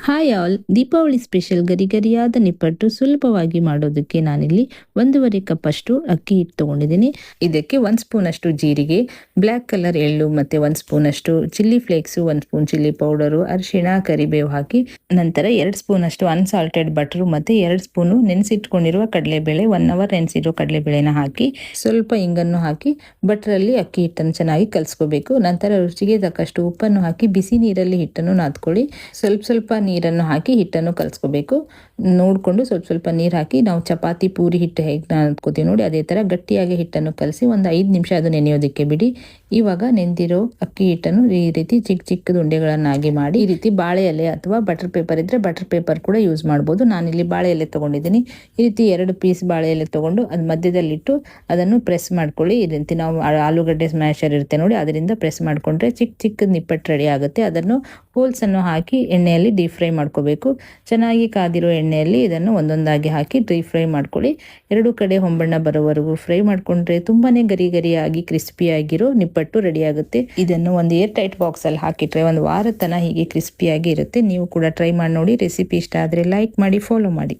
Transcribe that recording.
Hi all, Deepavali special ಗರಿಗರಿಯಾದ ನಿಪ್ಪಟ್ಟು ಸುಲಭವಾಗಿ ಮಾಡೋದಕ್ಕೆ ನಾನಿಲ್ಲಿ 1.5 ಕಪ್ ಅಷ್ಟು ಅಕ್ಕಿ ಹಿಟ್ಟು ತಗೊಂಡಿದ್ದೀನಿ. ಇದಕ್ಕೆ 1 ಸ್ಪೂನ್ ಅಷ್ಟು ಜೀರಿಗೆ, ಬ್ಲ್ಯಾಕ್ ಕಲರ್ ಎಳ್ಳು ಮತ್ತೆ 1 ಸ್ಪೂನ್ ಅಷ್ಟು chilli flakes, 1 spoon chilli powder, ಅರಿಶಿಣ, ಕರಿಬೇವು ಹಾಕಿ ನಂತರ 2 ಸ್ಪೂನ್ ಅಷ್ಟು ಅನ್ಸಾಲ್ಟೆಡ್ ಬಟರು ಮತ್ತೆ 2 ಸ್ಪೂನು ನೆನೆಸಿಟ್ಕೊಂಡಿರುವ ಕಡಲೆಬೇಳೆ, 1 ಅವರ್ ನೆನೆಸಿರೋ ಕಡಲೆಬೇಳೆನ ಹಾಕಿ ಸ್ವಲ್ಪ ಇಂಗನ್ನು ಹಾಕಿ ಬಟರಲ್ಲಿ ಅಕ್ಕಿ ಹಿಟ್ಟನ್ನು ಚೆನ್ನಾಗಿ ಕಲಿಸ್ಕೋಬೇಕು. ನಂತರ ರುಚಿಗೆ ತಕ್ಕಷ್ಟು ಉಪ್ಪನ್ನು ಹಾಕಿ ಬಿಸಿ ನೀರಲ್ಲಿ ಹಿಟ್ಟನ್ನು ನಾದ್ಕೊಳ್ಳಿ. ಸ್ವಲ್ಪ ನೀರನ್ನು ಹಾಕಿ ಹಿಟ್ಟನ್ನು ಕಲಿಸ್ಕೋಬೇಕು. ನೋಡಿಕೊಂಡು ಸ್ವಲ್ಪ ನೀರು ಹಾಕಿ ನಾವು ಚಪಾತಿ ಪೂರಿ ಹಿಟ್ಟು ಹೇಗೆ ನಾದ್ಕೋತೀವಿ ನೋಡಿ ಅದೇ ಥರ ಗಟ್ಟಿಯಾಗಿ ಹಿಟ್ಟನ್ನು ಕಲಸಿ ಒಂದು 5 ನಿಮಿಷ ಅದು ನೆನೆಯೋದಕ್ಕೆ ಬಿಡಿ. ಇವಾಗ ನೆಂದಿರೋ ಅಕ್ಕಿ ಹಿಟ್ಟನ್ನು ಈ ರೀತಿ ಚಿಕ್ಕ ಉಂಡೆಗಳನ್ನಾಗಿ ಮಾಡಿ ಈ ರೀತಿ ಬಾಳೆ ಎಲೆ ಅಥವಾ ಬಟರ್ ಪೇಪರ್ ಇದ್ದರೆ ಬಟರ್ ಪೇಪರ್ ಕೂಡ ಯೂಸ್ ಮಾಡ್ಬೋದು. ನಾನಿಲ್ಲಿ ಬಾಳೆ ಎಲೆ ತೊಗೊಂಡಿದ್ದೀನಿ. ಈ ರೀತಿ 2 ಪೀಸ್ ಬಾಳೆ ಎಲೆ ತೊಗೊಂಡು ಅದು ಮಧ್ಯದಲ್ಲಿಟ್ಟು ಅದನ್ನು ಪ್ರೆಸ್ ಮಾಡ್ಕೊಳ್ಳಿ. ಈ ರೀತಿ ನಾವು ಆಲೂಗಡ್ಡೆ ಸ್ಮ್ಯಾಶರ್ ಇರುತ್ತೆ ನೋಡಿ ಅದರಿಂದ ಪ್ರೆಸ್ ಮಾಡಿಕೊಂಡ್ರೆ ಚಿಕ್ಕ ನಿಪ್ಪಟ್ಟು ರೆಡಿ ಆಗುತ್ತೆ. ಅದನ್ನು ಹೋಲ್ಸನ್ನು ಹಾಕಿ ಎಣ್ಣೆಯಲ್ಲಿ ಡೀಪ್ ಫ್ರೈ ಮಾಡ್ಕೋಬೇಕು. ಚೆನ್ನಾಗಿ ಕಾದಿರೋ ಎಣ್ಣೆಯಲ್ಲಿ ಇದನ್ನು ಒಂದೊಂದಾಗಿ ಹಾಕಿ ಡೀಪ್ ಫ್ರೈ ಮಾಡ್ಕೊಳ್ಳಿ. 2 ಕಡೆ ಹೊಂಬಣ್ಣ ಬರೋವರೆಗೂ ಫ್ರೈ ಮಾಡಿಕೊಂಡ್ರೆ ತುಂಬಾನೇ ಗರಿಯಾಗಿ ಕ್ರಿಸ್ಪಿಯಾಗಿರೋ ನಿಪ್ಪಟ್ಟು ರೆಡಿ ಆಗುತ್ತೆ. ಇದನ್ನು ಒಂದು ಏರ್ ಟೈಟ್ ಬಾಕ್ಸಲ್ಲಿ ಹಾಕಿಟ್ರೆ ಒಂದು ವಾರದ ತನಕ ಹೀಗೆ ಕ್ರಿಸ್ಪಿಯಾಗಿ ಇರುತ್ತೆ. ನೀವು ಕೂಡ ಟ್ರೈ ಮಾಡಿ ನೋಡಿ. ರೆಸಿಪಿ ಇಷ್ಟ ಆದರೆ ಲೈಕ್ ಮಾಡಿ, ಫಾಲೋ ಮಾಡಿ.